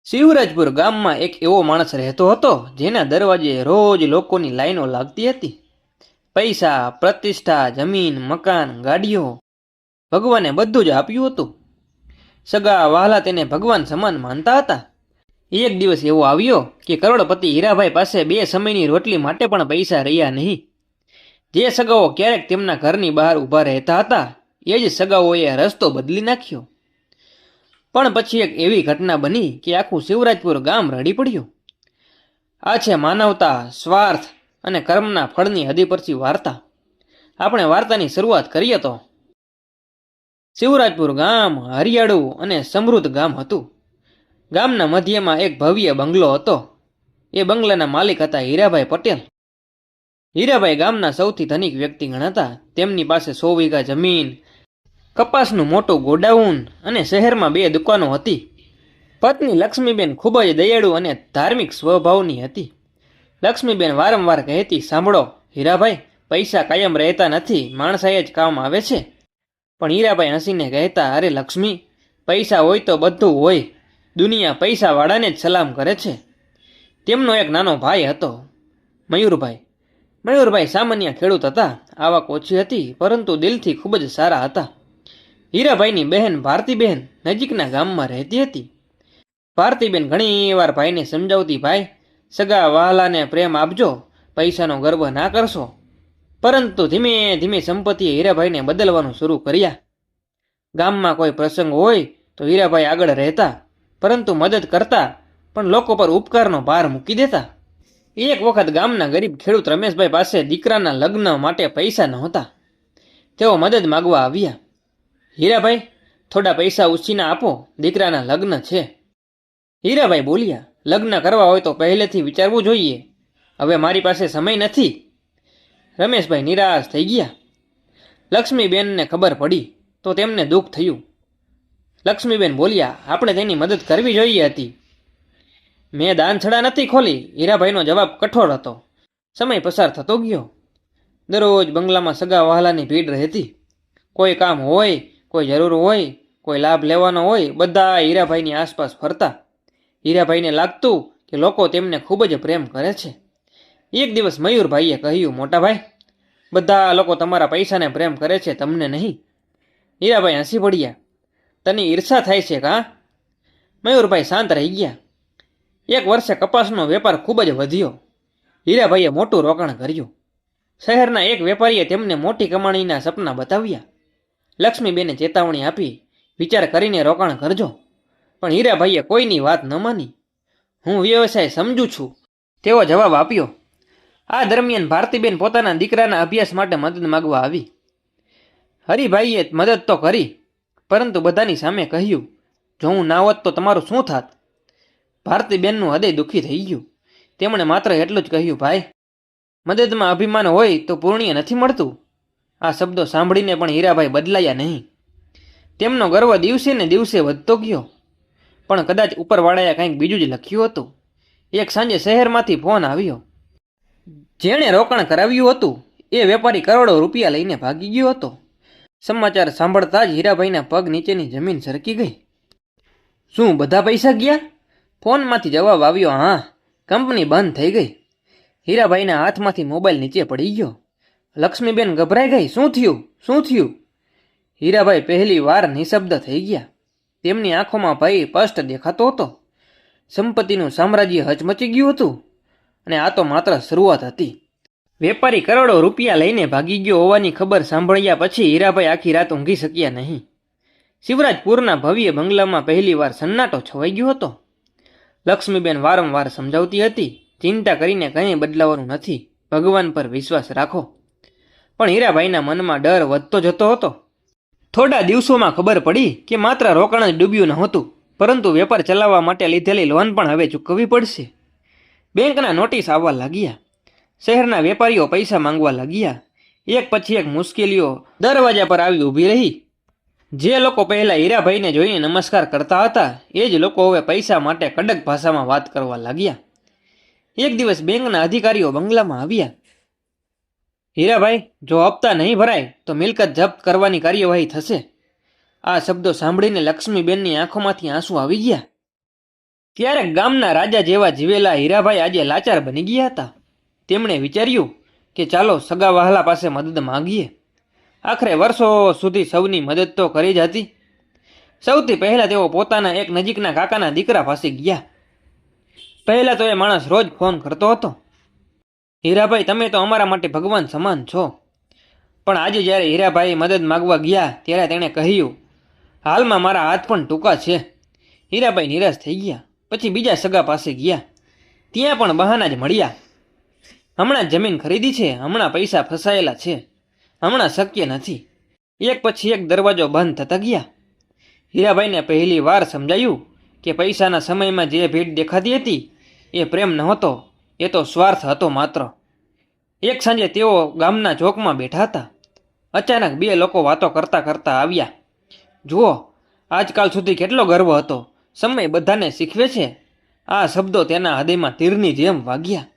શિવરાજપુર ગામમાં એક એવો માણસ રહેતો હતો જેના દરવાજે રોજ લોકોની લાઈનો લાગતી હતી. પૈસા, પ્રતિષ્ઠા, જમીન, મકાન, ગાડીઓ, ભગવાને બધું જ આપ્યું હતું. સગા વહાલા તેને ભગવાન સમાન માનતા હતા. એક દિવસ એવો આવ્યો કે કરોડપતિ હીરાભાઈ પાસે 2 સમયની રોટલી માટે પણ પૈસા રહ્યા નહીં. જે સગાઓ ક્યારેક તેમના ઘરની બહાર ઊભા રહેતા હતા એ જ સગાઓએ રસ્તો બદલી નાખ્યો. પણ પછી એક એવી ઘટના બની કે આખું શિવરાજપુર ગામ રડી પડ્યું. આ છે માનવતા, સ્વાર્થ અને કર્મના ફળની હદીપરથી વાર્તા. આપણે વાર્તાની શરૂઆત કરીએ તો શિવરાજપુર ગામ હરિયાળું અને સમૃદ્ધ ગામ હતું. ગામના મધ્યમાં એક ભવ્ય બંગલો હતો. એ બંગલાના માલિક હતા હીરાભાઈ પટેલ. હીરાભાઈ ગામના સૌથી ધનિક વ્યક્તિ ગણાતા. તેમની પાસે 100 વીઘા જમીન, કપાસનું મોટું ગોડાઉન અને શહેરમાં 2 દુકાનો હતી. પત્ની લક્ષ્મીબેન ખૂબ જ દયાળુ અને ધાર્મિક સ્વભાવની હતી. લક્ષ્મીબેન વારંવાર કહેતી, સાંભળો હીરાભાઈ, પૈસા કાયમ રહેતા નથી, માણસાએ જ કામ આવે છે. પણ હીરાભાઈ હસીને કહેતા, અરે લક્ષ્મી, પૈસા હોય તો બધું હોય. દુનિયા પૈસાવાળાને જ સલામ કરે છે. તેમનો એક નાનો ભાઈ હતો, મયુરભાઈ. મયુરભાઈ સામાન્ય ખેડૂત હતા. આવક ઓછી હતી પરંતુ દિલથી ખૂબ જ સારા હતા. હીરાભાઈની બહેન ભારતીબેન નજીકના ગામમાં રહેતી હતી. ભારતીબેન ઘણી વાર ભાઈને સમજાવતી, ભાઈ, સગા વહાલાને પ્રેમ આપજો, પૈસાનો ગર્વ ના કરશો. પરંતુ ધીમે ધીમે સંપત્તિએ હીરાભાઈને બદલવાનું શરૂ કર્યા. ગામમાં કોઈ પ્રસંગ હોય તો હીરાભાઈ આગળ રહેતા, પરંતુ મદદ કરતા પણ લોકો પર ઉપકારનો ભાર મૂકી દેતા. એક વખત ગામના ગરીબ ખેડૂત રમેશભાઈ પાસે દીકરાના લગ્ન માટે પૈસા નહોતા. તેઓ મદદ માગવા આવ્યા. હીરાભાઈ, થોડા પૈસા ઉછીના આપો, દીકરાના લગ્ન છે. હીરાભાઈ બોલ્યા, લગ્ન કરવા હોય તો પહેલેથી વિચારવું જોઈએ. હવે મારી પાસે સમય નથી. રમેશભાઈ નિરાશ થઈ ગયા. લક્ષ્મીબેનને ખબર પડી તો તેમને દુઃખ થયું. લક્ષ્મીબેન બોલ્યા, આપણે તેની મદદ કરવી જોઈએ હતી. મેં દાનછડા નથી ખોલી. હીરાભાઈનો જવાબ કઠોર હતો. સમય પસાર થતો ગયો. દરરોજ બંગલામાં સગા વહાલાની ભીડ રહેતી. કોઈ કામ હોય, કોઈ જરૂર હોય, કોઈ લાભ લેવાનો હોય, બધા હીરાભાઈની આસપાસ ફરતા. હીરાભાઈને લાગતું કે લોકો તેમને ખૂબ જ પ્રેમ કરે છે. એક દિવસ મયુરભાઈએ કહ્યું, મોટા ભાઈ, બધા લોકો તમારા પૈસાને પ્રેમ કરે છે, તમને નહીં. હીરાભાઈ હસી પડ્યા. તને ઈર્ષા થાય છે કાં? મયુરભાઈ શાંત રહી ગયા. એક વર્ષે કપાસનો વેપાર ખૂબ જ વધ્યો. હીરાભાઈએ મોટું રોકાણ કર્યું. શહેરના એક વેપારીએ તેમને મોટી કમાણીના સપના બતાવ્યા. લક્ષ્મીબેને ચેતવણી આપી, વિચાર કરીને રોકાણ કરજો. પણ હીરાભાઈએ કોઈની વાત ન માની. હું વ્યવસાય સમજું છું, તેવો જવાબ આપ્યો. આ દરમિયાન ભારતીબેન પોતાના દીકરાના અભ્યાસ માટે મદદ માગવા આવી. હરિભાઈએ મદદ તો કરી, પરંતુ બધાની સામે કહ્યું, જો હું ના હોત તો તમારું શું થાત? ભારતીબેનનું હૃદય દુઃખી થઈ ગયું. તેમણે માત્ર એટલું જ કહ્યું, ભાઈ, મદદમાં અભિમાન હોય તો પુણ્ય નથી મળતું. આ શબ્દો સાંભળીને પણ હીરાભાઈ બદલાયા નહીં. તેમનો ગર્વ દિવસે ને દિવસે વધતો ગયો. પણ કદાચ ઉપરવાળાએ કંઈક બીજું જ લખ્યું હતું. એક સાંજે શહેરમાંથી ફોન આવ્યો. જેણે રોકાણ કરાવ્યું હતું એ વેપારી કરોડો રૂપિયા લઈને ભાગી ગયો હતો. સમાચાર સાંભળતા જ હીરાભાઈના પગ નીચેની જમીન સરકી ગઈ. શું બધા પૈસા ગયા? ફોનમાંથી જવાબ આવ્યો, હા, કંપની બંધ થઈ ગઈ. હીરાભાઈના હાથમાંથી મોબાઈલ નીચે પડી ગયો. લક્ષ્મીબેન ગભરાઈ ગઈ. શું થયું? શું થયું? હીરાભાઈ પહેલી વાર નિશબ્દ થઈ ગયા. તેમની આંખોમાં ભય સ્પષ્ટ દેખાતો હતો. સંપત્તિનું સામ્રાજ્ય હચમચી ગયું હતું અને આ તો માત્ર શરૂઆત હતી. વેપારી કરોડો રૂપિયા લઈને ભાગી ગયો હોવાની ખબર સાંભળ્યા પછી હીરાભાઈ આખી રાત ઊંઘી શક્યા નહીં. શિવરાજપુરના ભવ્ય બંગલામાં પહેલી વાર સન્નાટો છવાઈ ગયો હતો. લક્ષ્મીબેન વારંવાર સમજાવતી હતી, ચિંતા કરીને કંઈ બદલાવાનું નથી, ભગવાન પર વિશ્વાસ રાખો. પણ હીરાભાઈના મનમાં ડર વધતો જતો હતો. થોડા દિવસોમાં ખબર પડી કે માત્ર રોકાણ જ ડૂબ્યું નહોતું, પરંતુ વેપાર ચલાવવા માટે લીધેલી લોન પણ હવે ચૂકવવી પડશે. બેંકના નોટિસ આવવા લાગ્યા. શહેરના વેપારીઓ પૈસા માંગવા લાગ્યા. એક પછી એક મુશ્કેલીઓ દરવાજા પર આવી ઊભી રહી. જે લોકો પહેલા હીરાભાઈને જોઈને નમસ્કાર કરતા હતા એ જ લોકો હવે પૈસા માટે કડક ભાષામાં વાત કરવા લાગ્યા. એક દિવસ બેંકના અધિકારીઓ બંગલામાં આવ્યા. હીરાભાઈ, જો હપ્તા નહીં ભરાય તો મિલકત જપ્ત કરવાની કાર્યવાહી થશે. આ શબ્દો સાંભળીને લક્ષ્મીબેનની આંખોમાંથી આંસુ આવી ગયા. ત્યારે ગામના રાજા જેવા જીવેલા હીરાભાઈ આજે લાચાર બની ગયા હતા. તેમણે વિચાર્યું કે ચાલો સગા વહાલા પાસે મદદ માંગીએ. આખરે વર્ષો સુધી સૌની મદદ તો કરી જ હતી. સૌથી પહેલાં તેઓ પોતાના એક નજીકના કાકાના દીકરા પાસે ગયા. પહેલાં તો એ માણસ રોજ ફોન કરતો હતો, હીરાભાઈ તમે તો અમારા માટે ભગવાન સમાન છો. પણ આજે જ્યારે હીરાભાઈ મદદ માગવા ગયા ત્યારે તેણે કહ્યું, હાલમાં મારા હાથ પણ ટૂંકા છે. હીરાભાઈ નિરાશ થઈ ગયા. પછી બીજા સગા પાસે ગયા. ત્યાં પણ બહાના જ મળ્યા. હમણાં જમીન ખરીદી છે, હમણાં પૈસા ફસાયેલા છે, હમણાં શક્ય નથી. એક પછી એક દરવાજો બંધ થતા ગયા. હીરાભાઈને પહેલી વાર સમજાયું કે પૈસાના સમયમાં જે ભીડ દેખાતી હતી એ પ્રેમ નહોતો, એ તો સ્વાર્થ હતો માત્ર. એક સાંજે તેઓ ગામના ચોકમાં બેઠા હતા. અચાનક બે લોકો વાતો કરતા કરતા આવ્યા. જુઓ, આજકાલ સુધી કેટલો ગર્વ હતો, સમય બધાને શીખવે છે. આ શબ્દો તેના હૃદયમાં તીરની જેમ વાગ્યા.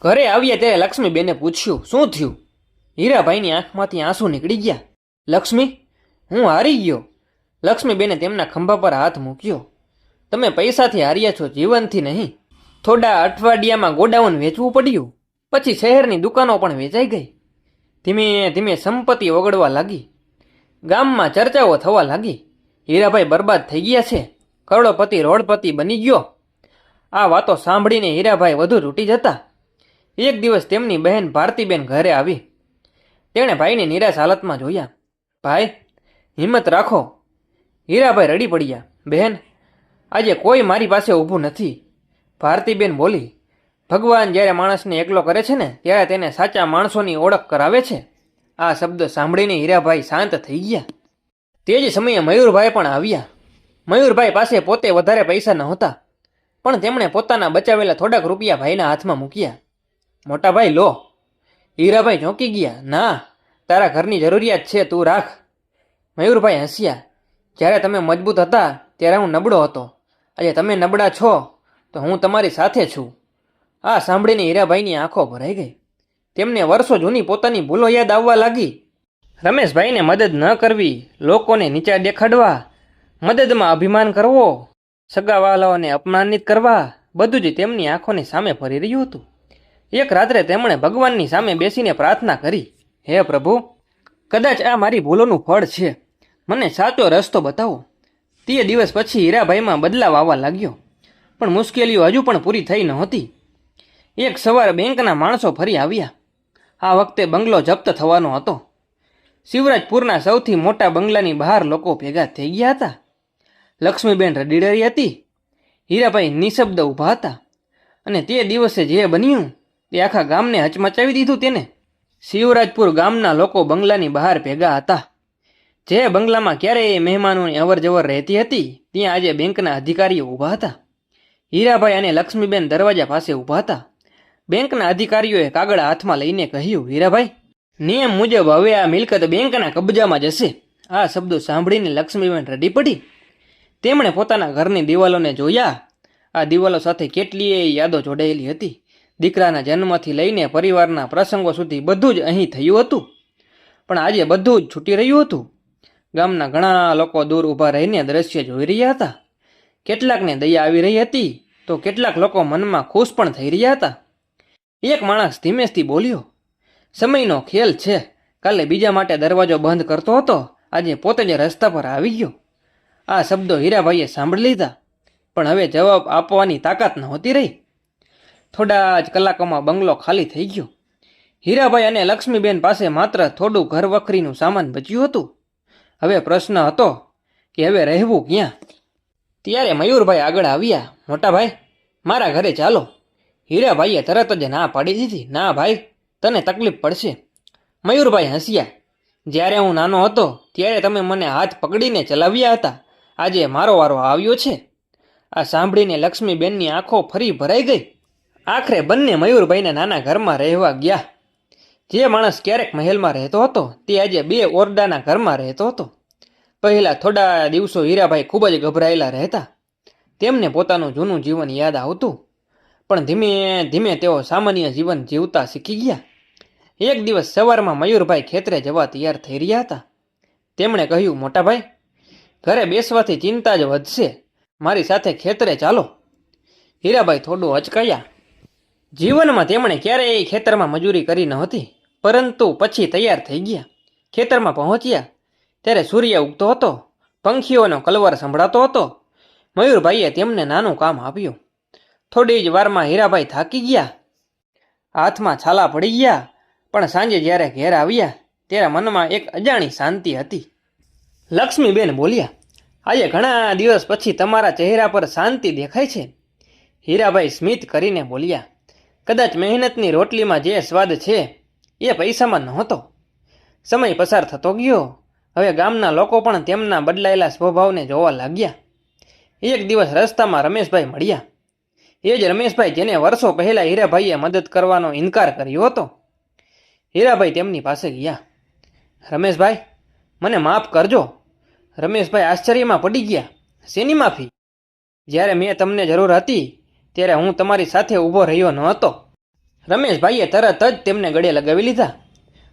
ઘરે આવ્યા ત્યારે લક્ષ્મીબેને પૂછ્યું, શું થયું? હીરાભાઈની આંખમાંથી આંસુ નીકળી ગયા. લક્ષ્મી, હું હારી ગયો. લક્ષ્મીબેને તેમના ખંભા પર હાથ મૂક્યો. તમે પૈસાથી હાર્યા છો, જીવનથી નહીં. થોડા અઠવાડિયામાં ગોડાઉન વેચવું પડ્યું. પછી શહેરની દુકાનો પણ વેચાઈ ગઈ. ધીમે ધીમે સંપત્તિ ઓગળવા લાગી. ગામમાં ચર્ચાઓ થવા લાગી. હીરાભાઈ બરબાદ થઈ ગયા છે, કરોડપતિ રોડપતિ બની ગયો. આ વાતો સાંભળીને હીરાભાઈ વધુ તૂટી જતા. એક દિવસ તેમની બહેન ભારતીબેન ઘરે આવી. તેણે ભાઈને નિરાશ હાલતમાં જોયા. ભાઈ, હિંમત રાખો. હીરાભાઈ રડી પડ્યા. બહેન, આજે કોઈ મારી પાસે ઊભું નથી. ભારતીબેન બોલી, ભગવાન જ્યારે માણસને એકલો કરે છે ને ત્યારે તેને સાચા માણસોની ઓળખ કરાવે છે. આ શબ્દ સાંભળીને હીરાભાઈ શાંત થઈ ગયા. તે જ સમયે મયુરભાઈ પણ આવ્યા. મયુરભાઈ પાસે પોતે વધારે પૈસા નહોતા, પણ તેમણે પોતાના બચાવેલા થોડાક રૂપિયા ભાઈના હાથમાં મૂક્યા. મોટા ભાઈ લો. હીરાભાઈ ચોંકી ગયા. ના, તારા ઘરની જરૂરિયાત છે, તું રાખ. મયુરભાઈ હસ્યા. જ્યારે તમે મજબૂત હતા ત્યારે હું નબળો હતો. આજે તમે નબળા છો તો હું તમારી સાથે છું. આ સાંભળીને હીરાભાઈની આંખો ભરાઈ ગઈ. તેમને વર્ષો જૂની પોતાની ભૂલો યાદ આવવા લાગી. રમેશભાઈને મદદ ન કરવી, લોકોને નીચા દેખાડવા, મદદમાં અભિમાન કરવો, સગાવાલાઓને અપમાનિત કરવા, બધું જ તેમની આંખોની સામે ફરી રહ્યું હતું. એક રાત્રે તેમણે ભગવાનની સામે બેસીને પ્રાર્થના કરી, હે પ્રભુ, કદાચ આ મારી ભૂલોનું ફળ છે, મને સાચો રસ્તો બતાવો. તે દિવસ પછી હીરાભાઈમાં બદલાવ આવવા લાગ્યો. પણ મુશ્કેલીઓ હજુ પણ પૂરી થઈ નહોતી. એક સવારે બેંકના માણસો ફરી આવ્યા. આ વખતે બંગલો જપ્ત થવાનો હતો. શિવરાજપુરના સૌથી મોટા બંગલાની બહાર લોકો ભેગા થઈ ગયા હતા. લક્ષ્મીબેન રડી રહી હતી. હીરાભાઈ નિશબ્દ ઊભા હતા. અને તે દિવસે જે બન્યું તે આખા ગામને હચમચાવી દીધું. તેને શિવરાજપુર ગામના લોકો બંગલાની બહાર ભેગા હતા. જે બંગલામાં ક્યારેય મહેમાનોની અવરજવર રહેતી હતી ત્યાં આજે બેંકના અધિકારીઓ ઊભા હતા. હીરાભાઈ અને લક્ષ્મીબેન દરવાજા પાસે ઊભા હતા. બેંકના અધિકારીઓએ કાગળ હાથમાં લઈને કહ્યું, હીરાભાઈ, નિયમ મુજબ હવે આ મિલકત બેંકના કબજામાં જશે. આ શબ્દો સાંભળીને લક્ષ્મીબેન રડી પડી. તેમણે પોતાના ઘરની દિવાલોને જોયા. આ દિવાલો સાથે કેટલીય યાદો જોડાયેલી હતી. દીકરાના જન્મથી લઈને પરિવારના પ્રસંગો સુધી બધું જ અહીં થયું હતું. પણ આજે બધું જ છૂટી રહ્યું હતું. ગામના ઘણા લોકો દૂર ઊભા રહીને દ્રશ્ય જોઈ રહ્યા હતા. કેટલાકને દયા આવી રહી હતી તો કેટલાક લોકો મનમાં ખુશ પણ થઈ રહ્યા હતા. એક માણસ ધીમેથી બોલ્યો, સમયનો ખેલ છે. કાલે બીજા માટે દરવાજો બંધ કરતો હતો, આજે પોતે જ રસ્તા પર આવી ગયો. આ શબ્દો હીરાભાઈએ સાંભળી લીધા, પણ હવે જવાબ આપવાની તાકાત નહોતી રહી. થોડા જ કલાકોમાં બંગલો ખાલી થઈ ગયો. હીરાભાઈ અને લક્ષ્મીબેન પાસે માત્ર થોડું ઘર વખરીનું સામાન બચ્યું હતું. હવે પ્રશ્ન હતો કે હવે રહેવું ક્યાં? ત્યારે મયુરભાઈ આગળ આવ્યા. મોટા ભાઈ, મારા ઘરે ચાલો. હીરાભાઈએ તરત જ ના પાડી દીધી. ના ભાઈ, તને તકલીફ પડશે. મયુરભાઈ હસ્યા. જ્યારે હું નાનો હતો ત્યારે તમે મને હાથ પકડીને ચલાવ્યા હતા. આજે મારો વારો આવ્યો છે. આ સાંભળીને લક્ષ્મીબેનની આંખો ફરી ભરાઈ ગઈ. આખરે બંને મયુરભાઈના નાના ઘરમાં રહેવા ગયા. જે માણસ ક્યારેક મહેલમાં રહેતો હતો તે આજે 2 ઓરડાના ઘરમાં રહેતો હતો. પહેલા થોડા દિવસો હીરાભાઈ ખૂબ જ ગભરાયેલા રહેતા. તેમને પોતાનું જૂનું જીવન યાદ આવતું. પણ ધીમે ધીમે તેઓ સામાન્ય જીવન જીવતા શીખી ગયા. એક દિવસ સવારમાં મયુરભાઈ ખેતરે જવા તૈયાર થઈ રહ્યા હતા. તેમણે કહ્યું, મોટા ભાઈ, ઘરે બેસવાથી ચિંતા જ વધશે. મારી સાથે ખેતરે ચાલો. હીરાભાઈ થોડું અચકાયા. જીવનમાં તેમણે ક્યારેય ખેતરમાં મજૂરી કરી નહોતી, પરંતુ પછી તૈયાર થઈ ગયા. ખેતરમાં પહોંચ્યા ત્યારે સૂર્ય ઉગતો હતો, પંખીઓનો કલવર સંભળાતો હતો. મયુરભાઈએ તેમને નાનું કામ આપ્યું. થોડી જ વારમાં હીરાભાઈ થાકી ગયા, હાથમાં છાલા પડી ગયા. પણ સાંજે જ્યારે ઘેર આવ્યા ત્યારે મનમાં એક અજાણી શાંતિ હતી. લક્ષ્મીબેન બોલ્યા, આજે ઘણા દિવસ પછી તમારા ચહેરા પર શાંતિ દેખાય છે. હીરાભાઈ સ્મિત કરીને બોલ્યા, કદાચ મહેનતની રોટલીમાં જે સ્વાદ છે એ પૈસામાં નહોતો. સમય પસાર થતો ગયો. હવે ગામના લોકો પણ તેમના બદલાયેલા સ્વભાવને જોવા લાગ્યા. એક દિવસ રસ્તામાં રમેશભાઈ મળ્યા. એ જ રમેશભાઈ જેને વર્ષો પહેલાં હીરાભાઈએ મદદ કરવાનો ઇનકાર કર્યો હતો. હીરાભાઈ તેમની પાસે ગયા. રમેશભાઈ, મને માફ કરજો. રમેશભાઈ આશ્ચર્યમાં પડી ગયા. શેની માફી? જ્યારે મેં તમને જરૂર હતી ત્યારે હું તમારી સાથે ઊભો રહ્યો ન હતો. રમેશભાઈએ તરત જ તેમને ગળે લગાવી લીધા.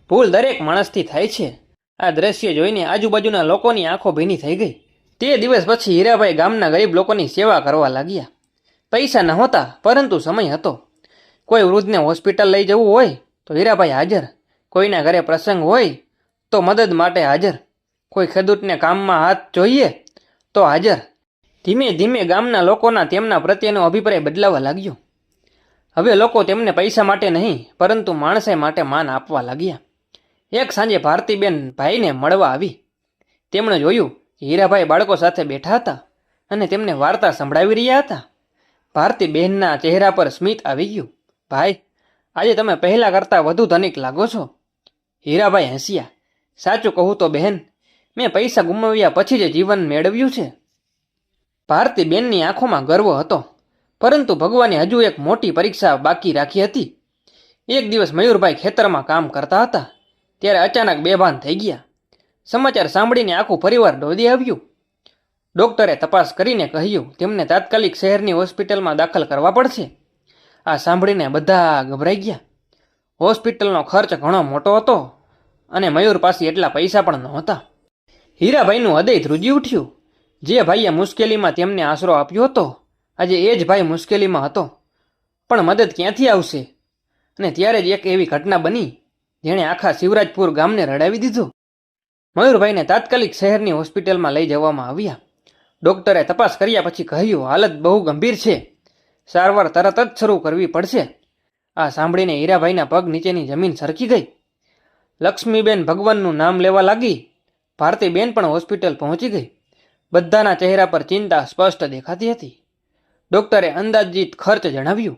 ભૂલ દરેક માણસથી થાય છે. આ દ્રશ્ય જોઈને આજુબાજુના લોકોની આંખો ભીની થઈ ગઈ. તે દિવસ પછી હીરાભાઈ ગામના ગરીબ લોકોની સેવા કરવા લાગ્યા. પૈસા નહોતા, પરંતુ સમય હતો. કોઈ વૃદ્ધને હોસ્પિટલ લઈ જવું હોય તો હીરાભાઈ હાજર. કોઈના ઘરે પ્રસંગ હોય તો મદદ માટે હાજર. કોઈ ખેડૂતને કામમાં હાથ જોઈએ તો હાજર. ધીમે ધીમે ગામના લોકોના તેમના પ્રત્યેનો અભિપ્રાય બદલાવા લાગ્યો. હવે લોકો તેમને પૈસા માટે નહીં, પરંતુ માણસાઈ માટે માન આપવા લાગ્યા. એક સાંજે ભારતીબેન ભાઈને મળવા આવી. તેમણે જોયું કે હીરાભાઈ બાળકો સાથે બેઠા હતા અને તેમને વાર્તા સંભળાવી રહ્યા હતા. ભારતીબેનના ચહેરા પર સ્મિત આવી ગયું. ભાઈ, આજે તમે પહેલાં કરતાં વધુ ધનિક લાગો છો. હીરાભાઈ હસ્યા. સાચું કહું તો બહેન, મેં પૈસા ગુમાવ્યા પછી જ જીવન મેળવ્યું છે. ભારતીબેનની આંખોમાં ગર્વ હતો, પરંતુ ભગવાને હજુ એક મોટી પરીક્ષા બાકી રાખી હતી. એક દિવસ મયુરભાઈ ખેતરમાં કામ કરતા હતા ત્યારે અચાનક બેભાન થઈ ગયા. સમાચાર સાંભળીને આખું પરિવાર દોડી આવ્યું. ડૉક્ટરે તપાસ કરીને કહ્યું તેમને તાત્કાલિક શહેરની હોસ્પિટલમાં દાખલ કરવા પડશે. આ સાંભળીને બધા ગભરાઈ ગયા. હોસ્પિટલનો ખર્ચ ઘણો મોટો હતો અને મયુર પાસે એટલા પૈસા પણ નહોતા. હીરાભાઈનું હૃદય ધ્રુજી ઉઠ્યું. જે ભાઈએ મુશ્કેલીમાં તેમને આશરો આપ્યો હતો, આજે એ જ ભાઈ મુશ્કેલીમાં હતો. પણ મદદ ક્યાંથી આવશે? અને ત્યારે જ એક એવી ઘટના બની જેણે આખા શિવરાજપુર ગામને રડાવી દીધું. મયુરભાઈને તાત્કાલિક શહેરની હોસ્પિટલમાં લઈ જવામાં આવ્યા. ડૉક્ટરે તપાસ કર્યા પછી કહ્યું, હાલત બહુ ગંભીર છે, સારવાર તરત જ શરૂ કરવી પડશે. આ સાંભળીને હીરાભાઈના પગ નીચેની જમીન સરકી ગઈ. લક્ષ્મીબેન ભગવાનનું નામ લેવા લાગી. ભારતીબેન પણ હોસ્પિટલ પહોંચી ગઈ. બધાના ચહેરા પર ચિંતા સ્પષ્ટ દેખાતી હતી. ડૉક્ટરે અંદાજિત ખર્ચ જણાવ્યું.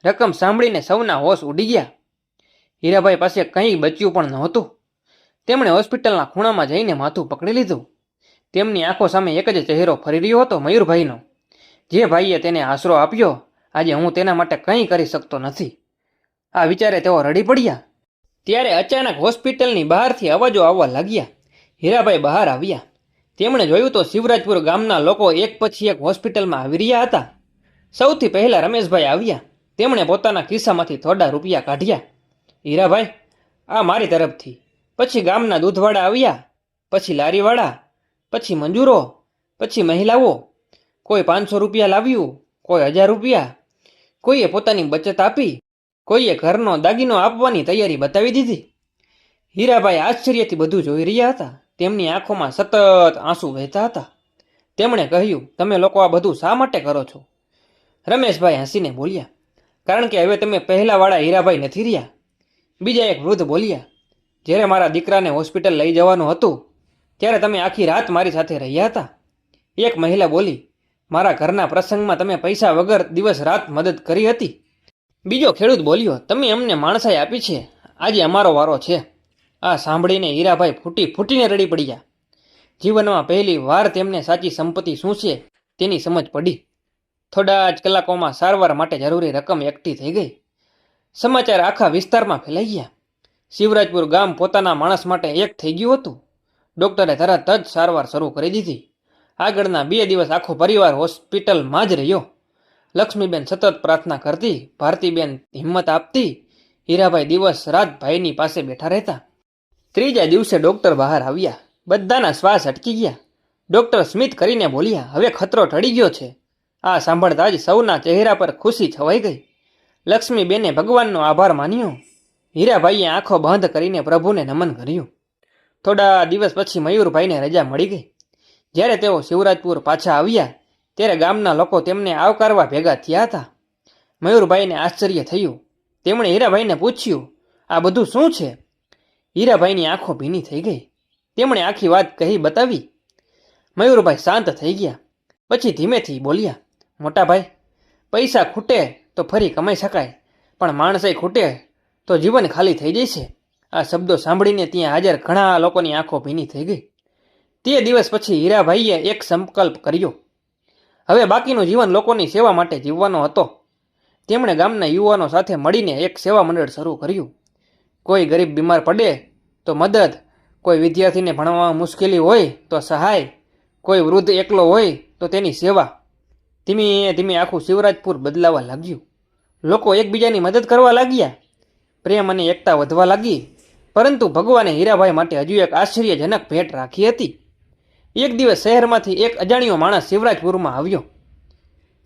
રકમ સાંભળીને સૌના હોશ ઉડી ગયા. હીરાભાઈ પાસે કંઈ બચ્યું પણ નહોતું. તેમણે હોસ્પિટલના ખૂણામાં જઈને માથું પકડી લીધું. તેમની આંખો સામે એક જ ચહેરો ફરી રહ્યો હતો, મયુરભાઈનો. જે ભાઈએ તેને આશરો આપ્યો, આજે હું તેના માટે કંઈ કરી શકતો નથી. આ વિચારે તેઓ રડી પડ્યા. ત્યારે અચાનક હોસ્પિટલની બહારથી અવાજો આવવા લાગ્યા. હીરાભાઈ બહાર આવ્યા. તેમણે જોયું તો શિવરાજપુર ગામના લોકો એક પછી એક હોસ્પિટલમાં આવી રહ્યા હતા. સૌથી પહેલાં રમેશભાઈ આવ્યા. તેમણે પોતાના ખિસ્સામાંથી થોડા રૂપિયા કાઢ્યા. હીરાભાઈ, આ મારી તરફથી. પછી ગામના દૂધવાળા આવ્યા, પછી લારીવાળા, પછી મંજૂરો, પછી મહિલાઓ. કોઈ 500 રૂપિયા લાવ્યું, કોઈ 1000 રૂપિયા. કોઈએ પોતાની બચત આપી, કોઈએ ઘરનો દાગીનો આપવાની તૈયારી બતાવી દીધી. હીરાભાઈ આશ્ચર્યથી બધું જોઈ રહ્યા હતા. તેમની આંખોમાં સતત આંસુ વહેતા હતા. તેમણે કહ્યું, તમે લોકો આ બધું શા માટે કરો છો? રમેશભાઈ હસીને બોલ્યા, કારણ કે હવે તમે પહેલાંવાળા હીરાભાઈ નથી રહ્યા. બીજા એક વૃદ્ધ બોલ્યા, જ્યારે મારા દીકરાને હોસ્પિટલ લઈ જવાનું હતું ત્યારે તમે આખી રાત મારી સાથે રહ્યા હતા. એક મહિલા બોલી, મારા ઘરના પ્રસંગમાં તમે પૈસા વગર દિવસ રાત મદદ કરી હતી. બીજો ખેડૂત બોલ્યો, તમે અમને માણસાઈ આપી છે, આજે અમારો વારો છે. આ સાંભળીને હીરાભાઈ ફૂટીને રડી પડ્યા. જીવનમાં પહેલી વાર તેમને સાચી સંપત્તિ શું છે તેની સમજ પડી. થોડા જ કલાકોમાં સારવાર માટે જરૂરી રકમ એકઠી થઈ ગઈ. સમાચાર આખા વિસ્તારમાં ફેલાઈ ગયા. શિવરાજપુર ગામ પોતાના માણસ માટે એક થઈ ગયું હતું. ડૉક્ટરે તરત જ સારવાર શરૂ કરી દીધી. આગળના 2 દિવસ આખો પરિવાર હોસ્પિટલમાં જ રહ્યો. લક્ષ્મીબેન સતત પ્રાર્થના કરતી, ભારતીબેન હિંમત આપતી. હીરાભાઈ દિવસ રાત ભાઈની પાસે બેઠા રહેતા. ત્રીજા દિવસે ડૉક્ટર બહાર આવ્યા. બધાના શ્વાસ અટકી ગયા. ડૉક્ટર સ્મિત કરીને બોલ્યા, હવે ખતરો ટળી ગયો છે. આ સાંભળતા જ સૌના ચહેરા પર ખુશી છવાઈ ગઈ. લક્ષ્મીબેને ભગવાનનો આભાર માન્યો. હીરાભાઈએ આંખો બંધ કરીને પ્રભુને નમન કર્યું. થોડા દિવસ પછી મયુરભાઈને રજા મળી ગઈ. જ્યારે તેઓ શિવરાજપુર પાછા આવ્યા ત્યારે ગામના લોકો તેમને આવકારવા ભેગા થયા હતા. મયુરભાઈને આશ્ચર્ય થયું. તેમણે હીરાભાઈને પૂછ્યું, આ બધું શું છે? હીરાભાઈની આંખો ભીની થઈ ગઈ. તેમણે આખી વાત કહી બતાવી. મયુરભાઈ શાંત થઈ ગયા. પછી ધીમેથી બોલ્યા, મોટા ભાઈ, પૈસા ખૂટે તો ફરી કમાઈ શકાય, પણ માણસે ખૂટે તો જીવન ખાલી થઈ જશે. આ શબ્દો સાંભળીને ત્યાં હાજર ઘણા લોકોની આંખો ભીની થઈ ગઈ. તે દિવસ પછી હીરાભાઈએ એક સંકલ્પ કર્યો. હવે બાકીનું જીવન લોકોની સેવા માટે જીવવાનો હતો. તેમણે ગામના યુવાનો સાથે મળીને એક સેવા મંડળ શરૂ કર્યું. કોઈ ગરીબ બીમાર પડે તો મદદ, કોઈ વિદ્યાર્થીને ભણવામાં મુશ્કેલી હોય તો સહાય, કોઈ વૃદ્ધ એકલો હોય તો તેની સેવા. ધીમે ધીમે આખું શિવરાજપુર બદલાવા લાગ્યું. લોકો એકબીજાની મદદ કરવા લાગ્યા. પ્રેમ અને એકતા વધવા લાગી. પરંતુ ભગવાને હીરાભાઈ માટે હજુ એક આશ્ચર્યજનક ભેટ રાખી હતી. એક દિવસ શહેરમાંથી એક અજાણ્યો માણસ શિવરાજપુરમાં આવ્યો.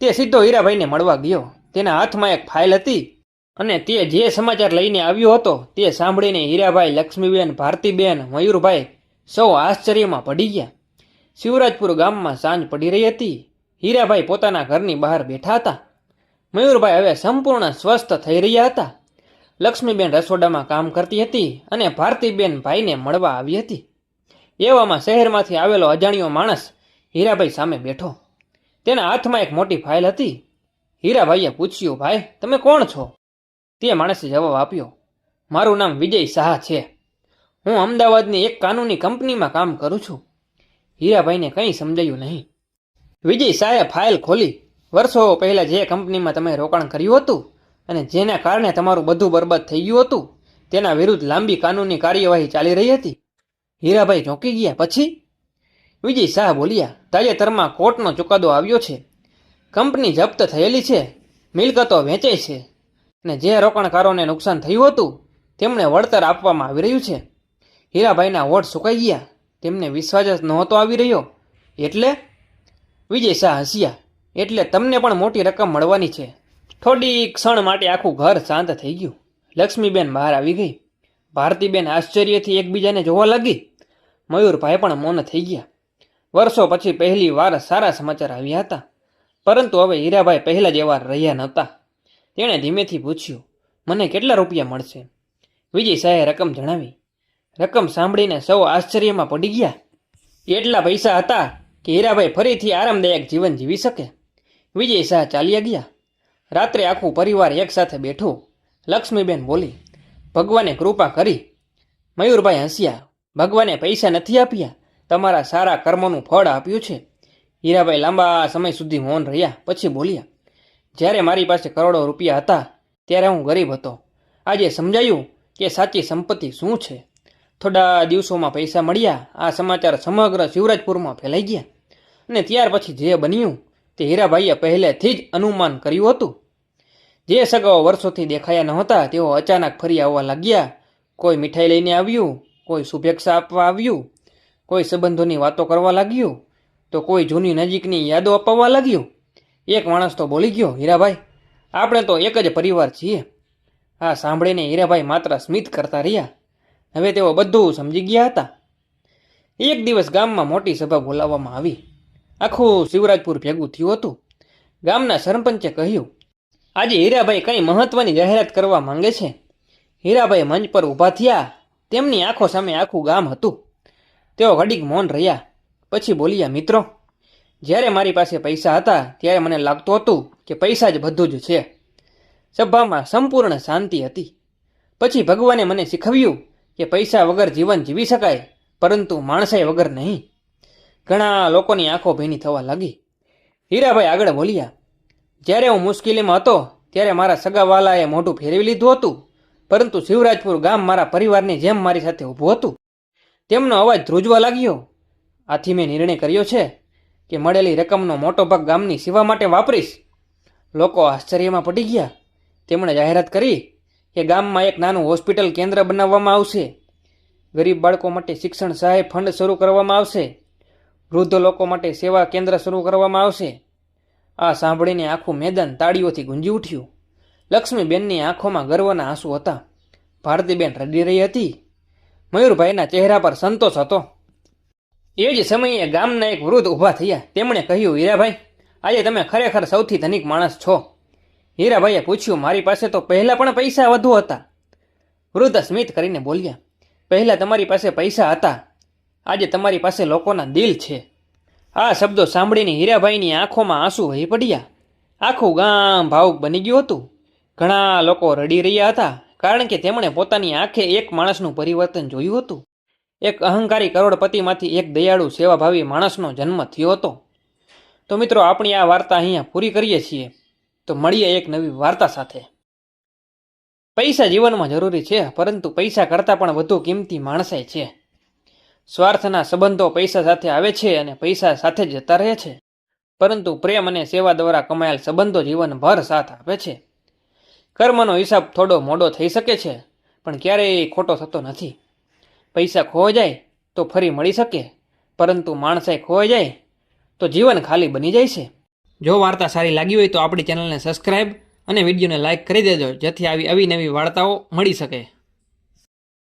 તે સીધો હીરાભાઈને મળવા ગયો. તેના હાથમાં એક ફાઇલ હતી અને તે જે સમાચાર લઈને આવ્યો હતો તે સાંભળીને હીરાભાઈ, લક્ષ્મીબેન, ભારતીબેન, મયુરભાઈ સૌ આશ્ચર્યમાં પડી ગયા. શિવરાજપુર ગામમાં સાંજ પડી રહી હતી. હીરાભાઈ પોતાના ઘરની બહાર બેઠા હતા. મયુરભાઈ હવે સંપૂર્ણ સ્વસ્થ થઈ રહ્યા હતા. લક્ષ્મીબેન રસોડામાં કામ કરતી હતી અને ભારતીબેન ભાઈને મળવા આવી હતી. એવામાં શહેરમાંથી આવેલો અજાણ્યો માણસ હીરાભાઈ સામે બેઠો. તેના હાથમાં એક મોટી ફાઇલ હતી. હીરાભાઈએ પૂછ્યું, ભાઈ, તમે કોણ છો? તે માણસે જવાબ આપ્યો, મારું નામ વિજય શાહ છે. હું અમદાવાદની એક કાનૂની કંપનીમાં કામ કરું છું. હીરાભાઈને કંઈ સમજાયું નહીં. વિજય શાહે ફાઇલ ખોલી. વર્ષો પહેલાં જે કંપનીમાં તમે રોકાણ કર્યું હતું અને જેના કારણે તમારું બધું બરબાદ થઈ ગયું હતું તેના વિરુદ્ધ લાંબી કાનૂની કાર્યવાહી ચાલી રહી હતી. હીરાભાઈ ચોંકી ગયા. પછી? વિજય શાહ બોલ્યા, તાજેતરમાં કોર્ટનો ચુકાદો આવ્યો છે. કંપની જપ્ત થયેલી છે, મિલકતો વેચાઈ છે અને જે રોકાણકારોને નુકસાન થયું હતું તેમને વળતર આપવામાં આવી રહ્યું છે. હીરાભાઈના હોઠ સુકાઈ ગયા. તેમને વિશ્વાસ જ નહોતો આવી રહ્યો. એટલે? વિજય શાહ હસ્યા, એટલે તમને પણ મોટી રકમ મળવાની છે. થોડી ક્ષણ માટે આખું ઘર શાંત થઈ ગયું. લક્ષ્મીબેન બહાર આવી ગઈ. ભારતીબેન આશ્ચર્યથી એકબીજાને જોવા લાગી. મયુરભાઈ પણ મૌન થઈ ગયા. વર્ષો પછી પહેલી વાર સારા સમાચાર આવ્યા હતા. પરંતુ હવે હીરાભાઈ પહેલા જેવા રહ્યા નહોતા. તેણે ધીમેથી પૂછ્યું, મને કેટલા રૂપિયા મળશે? વિજય શાહે રકમ જણાવી. રકમ સાંભળીને સૌ આશ્ચર્યમાં પડી ગયા. એટલા પૈસા હતા કે હીરાભાઈ ફરીથી આરામદાયક જીવન જીવી શકે. વિજય શાહ ચાલ્યા ગયા. રાત્રે આખું પરિવાર એકસાથે બેઠું. લક્ષ્મીબેન બોલી, ભગવાને કૃપા કરી. મયુરભાઈ હસ્યા, ભગવાને પૈસા નથી આપ્યા, તમારા સારા કર્મોનું ફળ આપ્યું છે. હીરાભાઈ લાંબા સમય સુધી મૌન રહ્યા. પછી બોલ્યા, જ્યારે મારી પાસે કરોડો રૂપિયા હતા ત્યારે હું ગરીબ હતો. આજે સમજાયું કે સાચી સંપત્તિ શું છે. થોડા દિવસોમાં પૈસા મળ્યા. આ સમાચાર સમગ્ર શિવરાજપુરમાં ફેલાઈ ગયા અને ત્યાર પછી જે બન્યું તે હીરાભાઈએ પહેલેથી જ અનુમાન કર્યું હતું. જે સગાઓ વર્ષોથી દેખાયા નહોતા તેઓ અચાનક ફરી આવવા લાગ્યા. કોઈ મીઠાઈ લઈને આવ્યું, કોઈ શુભેચ્છા આપવા આવ્યું, કોઈ સંબંધોની વાતો કરવા લાગ્યું, તો કોઈ જૂની નજીકની યાદો અપાવવા લાગ્યું. એક માણસ તો બોલી ગયો, હીરાભાઈ, આપણે તો એક જ પરિવાર છીએ. આ સાંભળીને હીરાભાઈ માત્ર સ્મિત કરતા રહ્યા. હવે તેઓ બધું સમજી ગયા હતા. એક દિવસ ગામમાં મોટી સભા બોલાવવામાં આવી. આખું શિવરાજપુર ભેગું થયું હતું. ગામના સરપંચે કહ્યું, આજે હીરાભાઈ કંઈ મહત્વની જાહેરાત કરવા માંગે છે. હીરાભાઈ મંચ પર ઊભા થયા. તેમની આંખો સામે આખું ગામ હતું. તેઓ ઘડીક મૌન રહ્યા. પછી બોલ્યા, મિત્રો, જ્યારે મારી પાસે પૈસા હતા ત્યારે મને લાગતું હતું કે પૈસા જ બધું જ છે. સભામાં સંપૂર્ણ શાંતિ હતી. પછી ભગવાને મને શીખવ્યું કે પૈસા વગર જીવન જીવી શકાય, પરંતુ માણસાઈ વગર નહીં. ઘણા લોકોની આંખો ભીની થવા લાગી. હીરાભાઈ આગળ બોલ્યા, જ્યારે હું મુશ્કેલીમાં હતો ત્યારે મારા સગાવાલાએ મોઢું ફેરવી લીધું હતું, પરંતુ શિવરાજપુર ગામ મારા પરિવારની જેમ મારી સાથે ઊભું હતું. તેમનો અવાજ ધ્રુજવા લાગ્યો. આથી મેં નિર્ણય કર્યો છે કે મળેલી રકમનો મોટો ભાગ ગામની સેવા માટે વાપરીશ. લોકો આશ્ચર્યમાં પડી ગયા. તેમણે જાહેરાત કરી કે ગામમાં એક નાનું હોસ્પિટલ કેન્દ્ર બનાવવામાં આવશે. ગરીબ બાળકો માટે શિક્ષણ સહાય ફંડ શરૂ કરવામાં આવશે. વૃદ્ધ લોકો માટે સેવા કેન્દ્ર શરૂ કરવામાં આવશે. આ સાંભળીને આખું મેદાન તાળીઓથી ગુંજી ઉઠ્યું. લક્ષ્મીબેનની આંખોમાં ગર્વના આંસુ હતા. ભારતીબેન રડી રહી હતી. મયુરભાઈના ચહેરા પર સંતોષ હતો. એ જ સમયે ગામના એક વૃદ્ધ ઊભા થયા. તેમણે કહ્યું, હીરાભાઈ, આજે તમે ખરેખર સૌથી ધનિક માણસ છો. હીરાભાઈએ પૂછ્યું, મારી પાસે તો પહેલાં પણ પૈસા વધુ હતા. વૃદ્ધ સ્મિત કરીને બોલ્યા, પહેલાં તમારી પાસે પૈસા હતા, આજે તમારી પાસે લોકોના દિલ છે. આ શબ્દો સાંભળીને હીરાભાઈની આંખોમાં આંસુ વહી પડ્યા. આખું ગામ ભાવુક બની ગયું હતું. ઘણા લોકો રડી રહ્યા હતા, કારણ કે તેમણે પોતાની આંખે એક માણસનું પરિવર્તન જોયું હતું. એક અહંકારી કરોડપતિમાંથી એક દયાળુ સેવાભાવી માણસનો જન્મ થયો હતો. તો મિત્રો, આપણી આ વાર્તા અહીંયા પૂરી કરીએ છીએ. તો મળીએ એક નવી વાર્તા સાથે. પૈસા જીવનમાં જરૂરી છે, પરંતુ પૈસા કરતાં પણ વધુ કિંમતી માણસાઈ છે. સ્વાર્થના સંબંધો પૈસા સાથે આવે છે અને પૈસા સાથે જ જતા રહે છે, પરંતુ પ્રેમ અને સેવા દ્વારા કમાયેલ સંબંધો જીવનભર સાથ આપે છે. કર્મનો હિસાબ થોડો મોડો થઈ શકે છે, પણ ક્યારેય ખોટો થતો નથી. પૈસા ખોવાઈ જાય તો ફરી મળી શકે, પરંતુ માણસાઈ ખોવાઈ જાય તો જીવન ખાલી બની જાય છે. જો વાર્તા સારી લાગી હોય તો આપણી ચેનલને સબસ્ક્રાઈબ અને વિડીયોને લાઇક કરી દેજો, જેથી આવી નવી વાર્તાઓ મળી શકે.